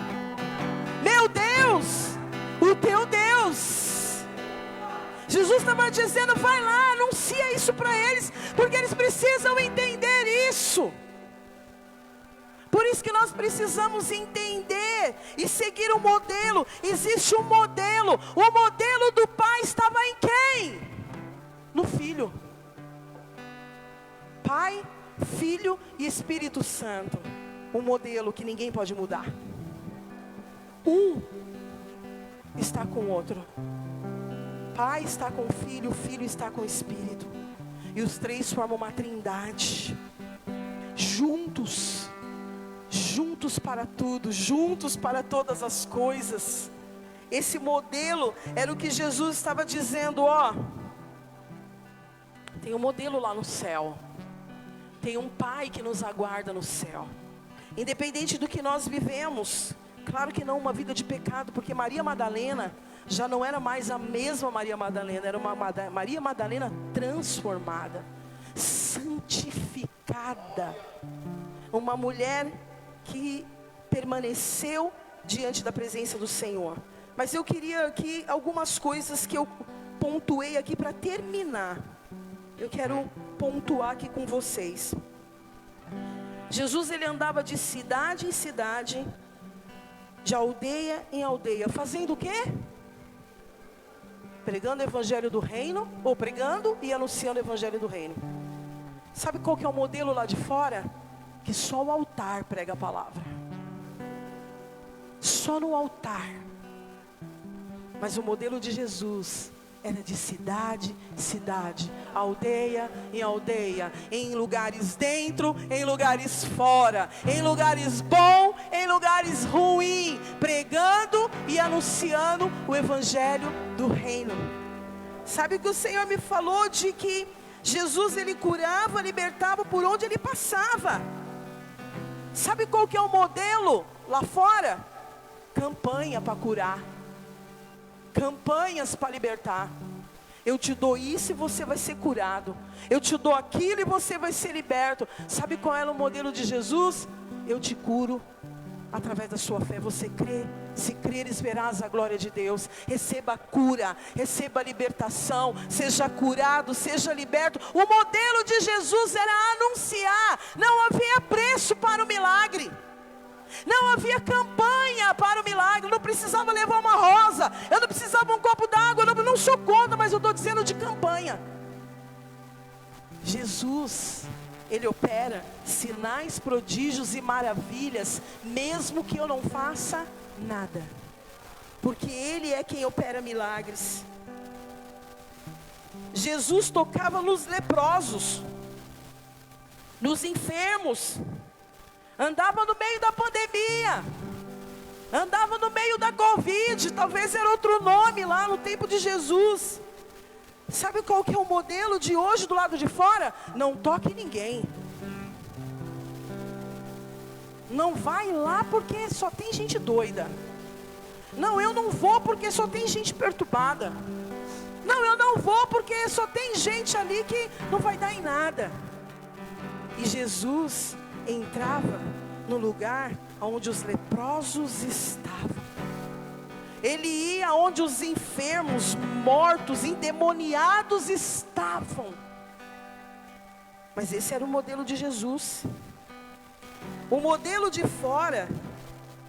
Meu Deus, o teu Deus. Jesus estava dizendo: vai lá, anuncia isso para eles, porque eles precisam entender isso. Por isso que nós precisamos entender e seguir o modelo. Existe um modelo. O modelo do Pai estava em quem? No Filho. Pai, Filho e Espírito Santo. Um modelo que ninguém pode mudar. Um está com o outro. Pai está com o Filho está com o Espírito. E os 3 formam uma trindade. Juntos. Juntos para tudo, juntos para todas as coisas. Esse modelo era o que Jesus estava dizendo: ó, tem um modelo lá no céu. Tem um Pai que nos aguarda no céu. Independente do que nós vivemos. Claro que não uma vida de pecado, porque Maria Madalena já não era mais a mesma Maria Madalena. Era uma Maria Madalena transformada, santificada. Uma mulher que permaneceu diante da presença do Senhor. Mas eu queria aqui algumas coisas que eu pontuei aqui para terminar. Eu quero pontuar aqui com vocês. Jesus, ele andava de cidade em cidade, de aldeia em aldeia, fazendo o quê? Pregando o evangelho do reino, ou pregando e anunciando o evangelho do reino. Sabe qual que é o modelo lá de fora? Que só o altar prega a palavra. Só no altar. Mas o modelo de Jesus era de cidade em cidade, aldeia em aldeia, em lugares dentro, em lugares fora, em lugares bons, em lugares ruins, pregando e anunciando o evangelho do reino. Sabe que o Senhor me falou de que Jesus, ele curava, libertava por onde ele passava. Sabe qual que é o modelo lá fora? Campanha para curar. Campanhas para libertar. Eu te dou isso e você vai ser curado. Eu te dou aquilo e você vai ser liberto. Sabe qual era o modelo de Jesus? Eu te curo através da sua fé. Você crê. Se creres, verás a glória de Deus. Receba a cura, receba a libertação. Seja curado, seja liberto. O modelo de Jesus era anunciar. Não havia preço para o milagre. Não havia campanha para o milagre. Não precisava levar uma rosa. Eu não precisava um copo d'água. Eu não sou contra, mas eu estou dizendo de campanha. Jesus, ele opera sinais, prodígios e maravilhas, mesmo que eu não faça nada, porque ele é quem opera milagres. Jesus tocava nos leprosos, nos enfermos, andava no meio da pandemia, andava no meio da Covid, talvez era outro nome lá no tempo de Jesus. Sabe qual que é o modelo de hoje do lado de fora? Não toque ninguém. Não vai lá porque só tem gente doida. Não, eu não vou porque só tem gente perturbada. Não, eu não vou porque só tem gente ali que não vai dar em nada. E Jesus entrava no lugar onde os leprosos estavam. Ele ia onde os enfermos, mortos, endemoniados estavam. Mas esse era o modelo de Jesus. O modelo de fora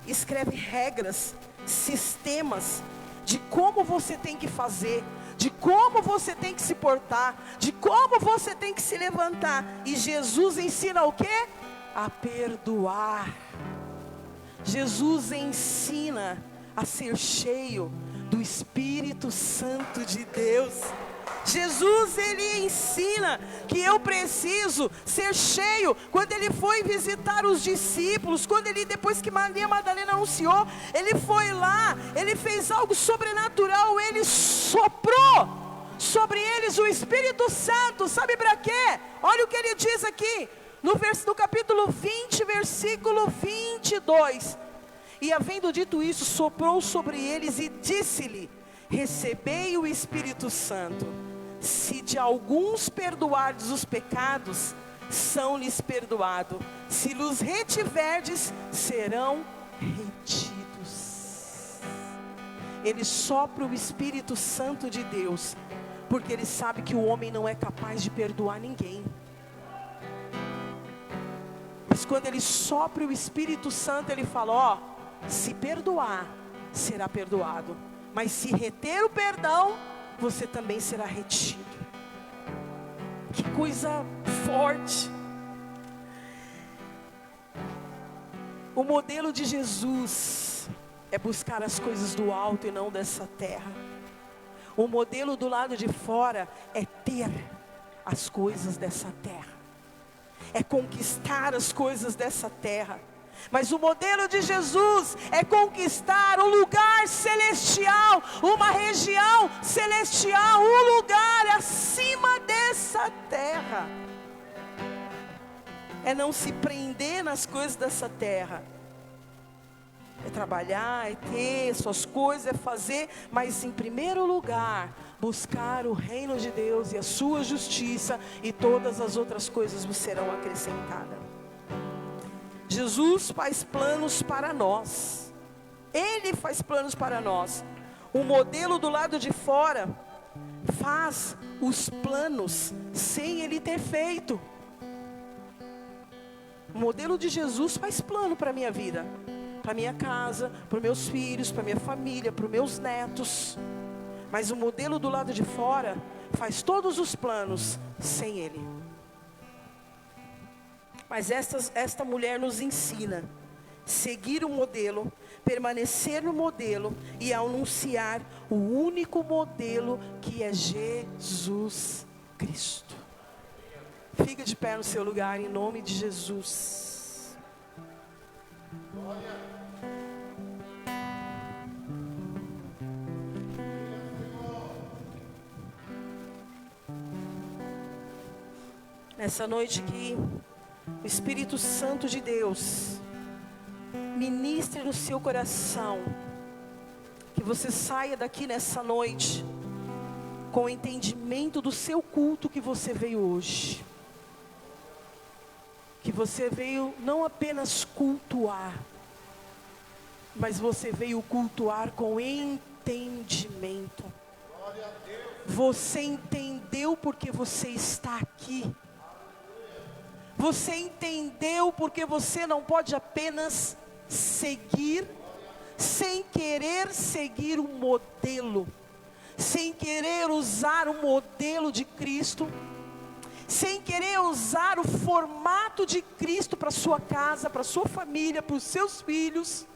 escreve regras, sistemas de como você tem que fazer, de como você tem que se portar, de como você tem que se levantar. E Jesus ensina o quê? A perdoar. Jesus ensina a ser cheio do Espírito Santo de Deus. Jesus, ele ensina que eu preciso ser cheio. Quando ele foi visitar os discípulos, quando ele, depois que Maria Madalena anunciou, ele foi lá, ele fez algo sobrenatural, ele soprou sobre eles o Espírito Santo. Sabe para quê? Olha o que ele diz aqui, no capítulo 20, versículo 22. E havendo dito isso, soprou sobre eles e disse-lhe: recebei o Espírito Santo. Se de alguns perdoardes os pecados, são-lhes perdoados. Se los retiverdes, serão retidos. Ele sopra o Espírito Santo de Deus, porque ele sabe que o homem não é capaz de perdoar ninguém. Mas quando ele sopra o Espírito Santo, ele fala: ó, se perdoar, será perdoado. Mas se reter o perdão, você também será retido. Que coisa forte. O modelo de Jesus é buscar as coisas do alto e não dessa terra. O modelo do lado de fora é ter as coisas dessa terra, é conquistar as coisas dessa terra. Mas o modelo de Jesus é conquistar um lugar celestial, uma região celestial, um lugar acima dessa terra. É não se prender nas coisas dessa terra. É trabalhar, é ter suas coisas, é fazer, mas em primeiro lugar, buscar o reino de Deus e a sua justiça, e todas as outras coisas vos serão acrescentadas. Jesus faz planos para nós. Ele faz planos para nós. O modelo do lado de fora faz os planos sem ele ter feito. O modelo de Jesus faz plano para a minha vida, para a minha casa, para os meus filhos, para a minha família, para os meus netos. Mas o modelo do lado de fora faz todos os planos sem ele. Mas esta mulher nos ensina seguir o modelo, permanecer no modelo e anunciar o único modelo, que é Jesus Cristo. Fica de pé no seu lugar em nome de Jesus. Nessa noite que o Espírito Santo de Deus ministre no seu coração, que você saia daqui nessa noite com o entendimento do seu culto que você veio hoje. Que você veio não apenas cultuar, mas você veio cultuar com entendimento. Você entendeu porque você está aqui. Você entendeu porque você não pode apenas seguir, sem querer seguir um modelo, sem querer usar o modelo de Cristo, sem querer usar o formato de Cristo para sua casa, para sua família, para os seus filhos.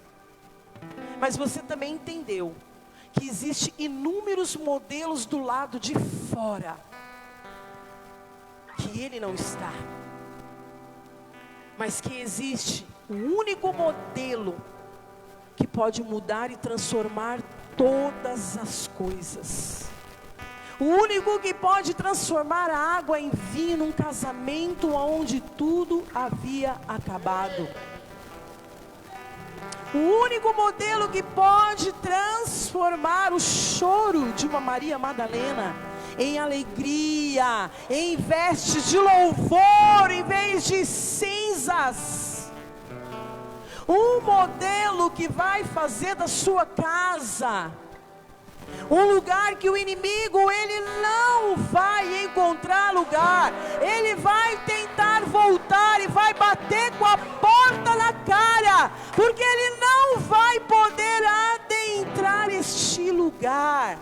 Mas você também entendeu que existe inúmeros modelos do lado de fora, que ele não está. Mas que existe um único modelo que pode mudar e transformar todas as coisas. O único que pode transformar a água em vinho num casamento onde tudo havia acabado. O único modelo que pode transformar o choro de uma Maria Madalena em alegria, em vestes de louvor, em vez de cinzas. Um modelo que vai fazer da sua casa um lugar que o inimigo, ele não vai encontrar lugar. Ele vai tentar voltar e vai bater com a porta na cara, porque ele não vai poder adentrar este lugar,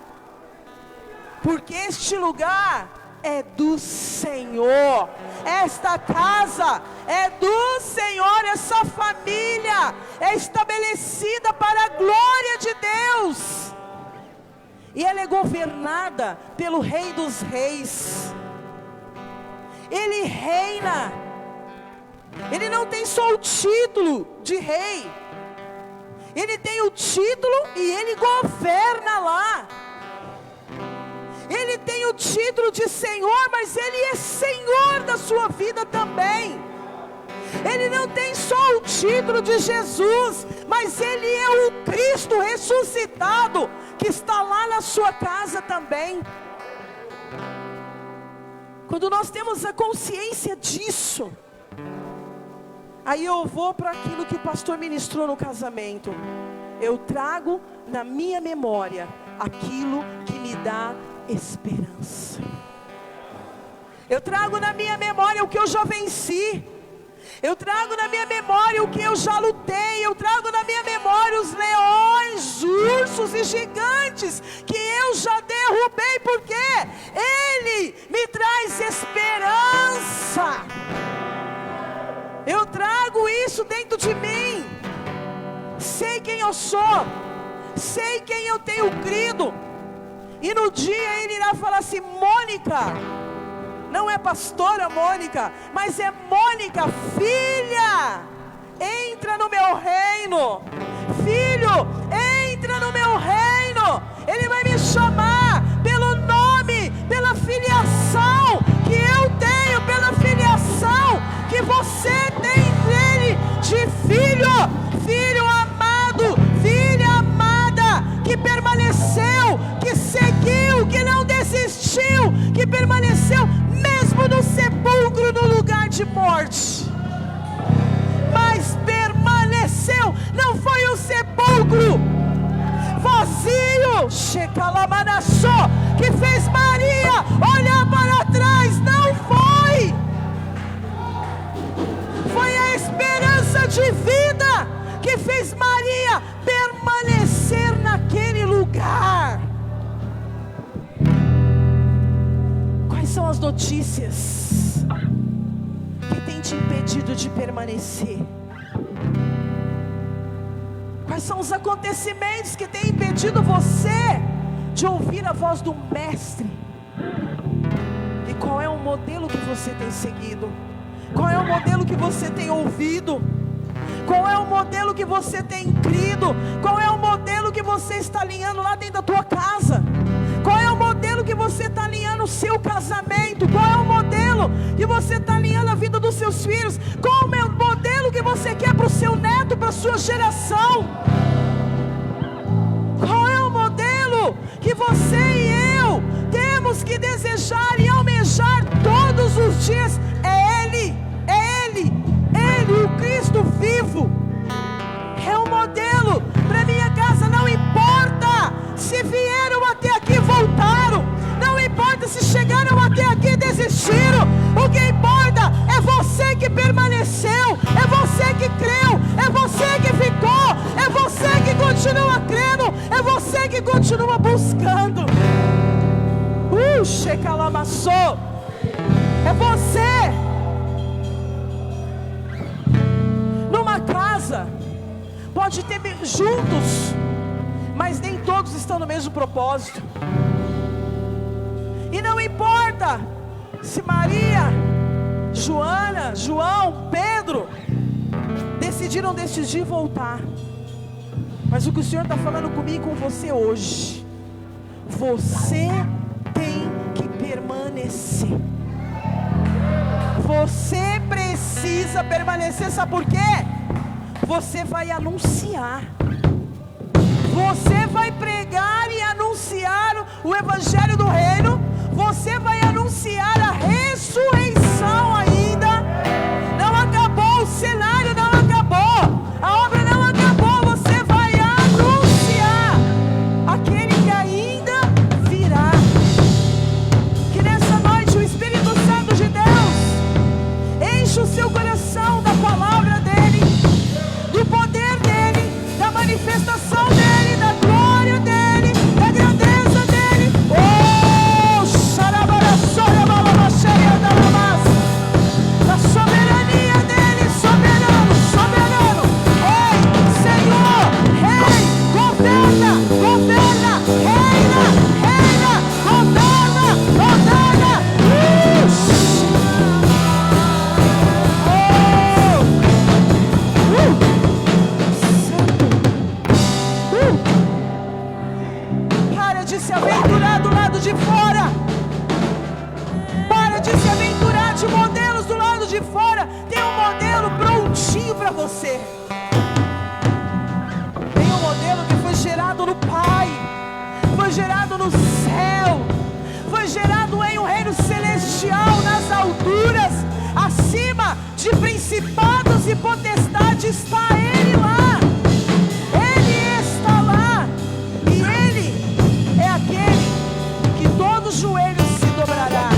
porque este lugar é do Senhor. Esta casa é do Senhor. Essa família é estabelecida para a glória de Deus, e ela é governada pelo Rei dos Reis. Ele reina. Ele não tem só o título de rei, ele tem o título e ele governa lá. Ele tem o título de Senhor, mas ele é Senhor da sua vida também. Ele não tem só o título de Jesus, mas ele é o Cristo ressuscitado, que está lá na sua casa também. Quando nós temos a consciência disso, aí eu vou para aquilo que o pastor ministrou no casamento. Eu trago na minha memória aquilo que me dá esperança. Eu trago na minha memória o que eu já venci. Eu trago na minha memória o que eu já lutei. Eu trago na minha memória os leões, ursos e gigantes que eu já derrubei, porque Ele me traz esperança. Eu trago isso dentro de mim. Sei quem eu sou, sei quem eu tenho crido. E no dia Ele irá falar assim: Mônica, não é pastora Mônica, mas é Mônica, filha, entra no meu reino. Filho, entra no meu reino. Ele vai me chamar pelo nome, pela filiação que eu tenho, pela filiação que você tem nele, de filho, filho amado, filha amada, que permaneceu, que seguiu, que não desistiu, que permaneceu mesmo no sepulcro, no lugar de morte, mas permaneceu. Não foi um sepulcro vazio, Shekalamanassó, que fez Maria olhar para trás. Não foi. Foi a esperança de vida que fez Maria permanecer naquele lugar. Quais são as notícias que tem te impedido de permanecer? Quais são os acontecimentos que têm impedido você de ouvir a voz do Mestre? E qual é o modelo que você tem seguido? Qual é o modelo que você tem ouvido? Qual é o modelo que você tem crido? Qual é o modelo que você está alinhando lá dentro da tua casa? Qual é o modelo que você está alinhando o seu casamento? Qual é o modelo que você está alinhando a vida dos seus filhos? Qual é o modelo que você quer para o seu neto, para a sua geração? Qual é o modelo que você e eu temos que desejar e almejar todos os dias? É Ele, é Ele, Ele, o Cristo vivo. É o modelo para minha casa. Não importa se vieram até aqui e voltaram, não importa se chegaram até aqui e desistiram. O que importa é você que permaneceu, é você que creu, é você que ficou, é você que continua crendo, é você que continua buscando. Shekalamassó, é você. Numa casa pode ter juntos, mas nem todos estão no mesmo propósito. E não importa se Maria, Joana, João, Pedro decidiram decidir voltar, mas o que o Senhor está falando comigo e com você hoje: você tem que permanecer. Você precisa permanecer. Sabe por quê? você vai anunciar. Você vai pregar e anunciar o Evangelho do Reino. Você vai anunciar a ressurreição ainda. Não acabou, o cenário não acabou, a obra não acabou. Você vai anunciar aquele que ainda virá. Que nessa noite o Espírito Santo de Deus enche o seu coração da palavra dEle, do poder dEle, da manifestação dEle, da glória dEle, da grandeza dEle. Oh, xarabaraçora, balamacheia da lamas, da soberania dEle, soberano, soberano. Rei, Senhor, Rei, governa, governa, reina, reina, governa, governa. Para de se aventurar do lado de fora. Para de se aventurar de modelos do lado de fora. Tem um modelo prontinho para você. Tem um modelo que foi gerado no Pai, foi gerado no céu, foi gerado em um reino celestial, nas alturas, acima de principados e potestades. Está Ele lá. Ele está lá. E Ele é aquele que todo joelho se dobrará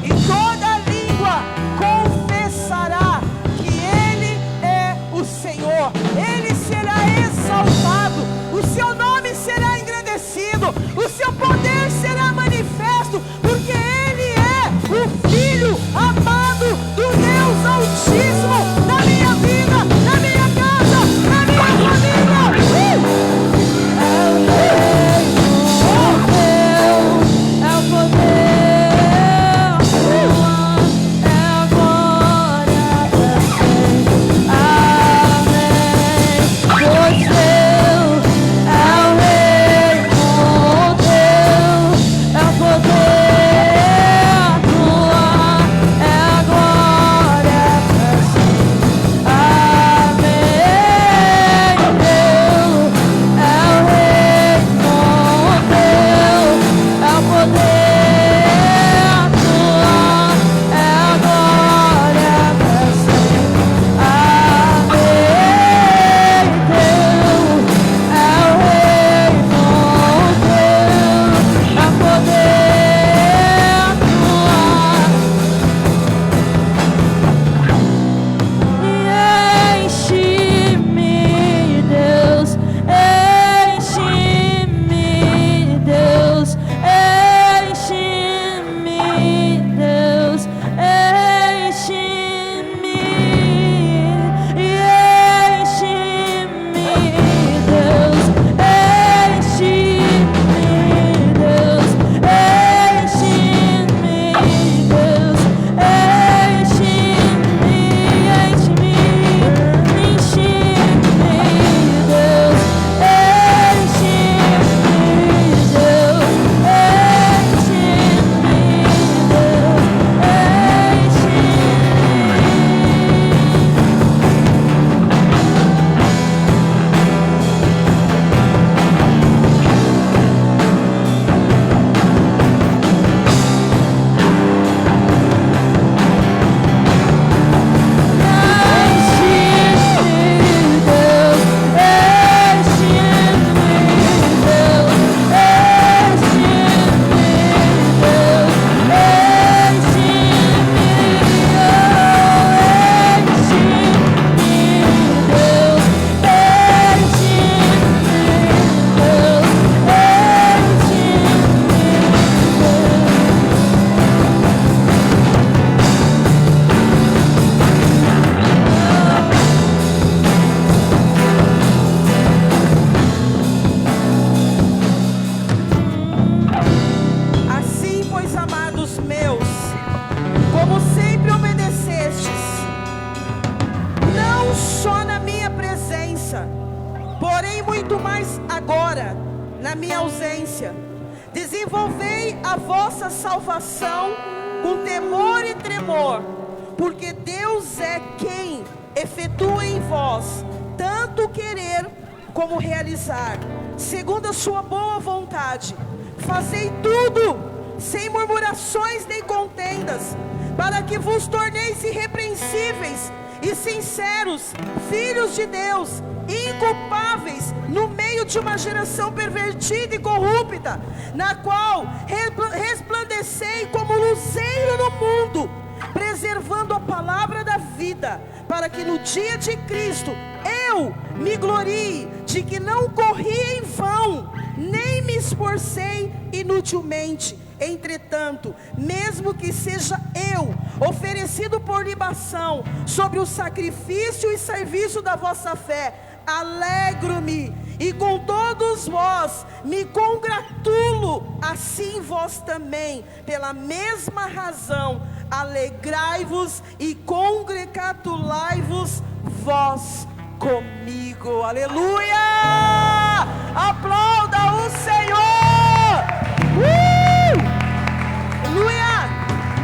e toda língua confessará que Ele é o Senhor. Ele será exaltado, o seu nome será engrandecido, o seu poder será manifesto, porque Ele é o Filho amado do Deus Altíssimo, na minha vida, na minha casa, na minha família. na minha ausência. Desenvolvei a vossa salvação com temor e tremor, porque Deus é quem efetua em vós tanto querer como realizar, segundo a sua boa vontade. Fazei tudo sem murmurações nem contendas, para que vos torneis irrepreensíveis e sinceros, filhos de Deus, inculpáveis no meio de uma geração pervertida e corrupta, na qual resplandecei como luzeiro no mundo, preservando a palavra da vida, para que no dia de Cristo eu me glorie de que não corri em vão, nem me esforcei inutilmente. Entretanto, mesmo que seja eu oferecido por libação sobre o sacrifício e serviço da vossa fé, alegro-me, e com todos vós me congratulo, assim vós também, pela mesma razão, alegrai-vos e congratulai-vos vós comigo. Aleluia! Aplauda o Senhor!